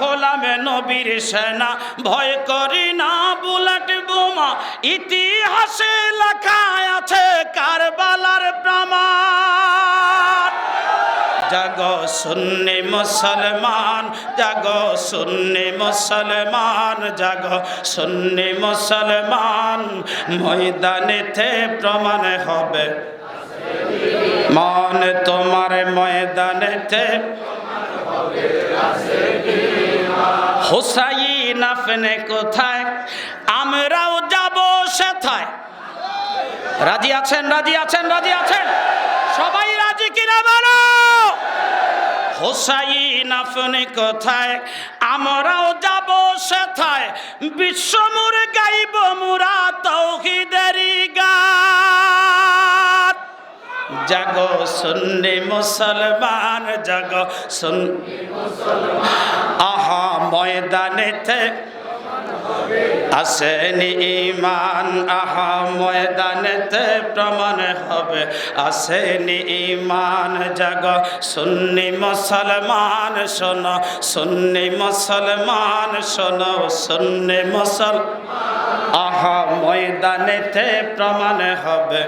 হলাম নবীর সেনা, ভয় করি না বুলেট বোমা। ইতিহাসে লেখা আছে কারবালার প্রমাণ। জাগো সুন্নি মুসলমান, জাগো সুন্নি মুসলমান, জাগো সুন্নি মুসলমান, ময়দানেতে প্রমাণ হবে মান তোমার, ময়দানেতে হুসাইন আপনি কোথায়, আমরাও যাব সেথায়। রাজি আছেন, রাজি আছেন, রাজি আছেন? সবাই রাজি কিনা বলো? হুসাইন আপনি কোথায়, আমরাও যাব সেথায়। বিশ্বমুর গাইব মুরা তাওহীদের গান। জাগো সুন্নি মুসলমান, জাগো সুন্নি মুসলমান, আহা ময়দানেতে আসেন ঈমান, আহা ময়দানেতে প্রমাণ হবে আসেন ঈমান। জাগো সুন্নি মুসলমান শোনো, সুন্নি মুসলমান শোনো, সুন্নি মুসলমান, আহা ময়দানেতে প্রমাণ হবে।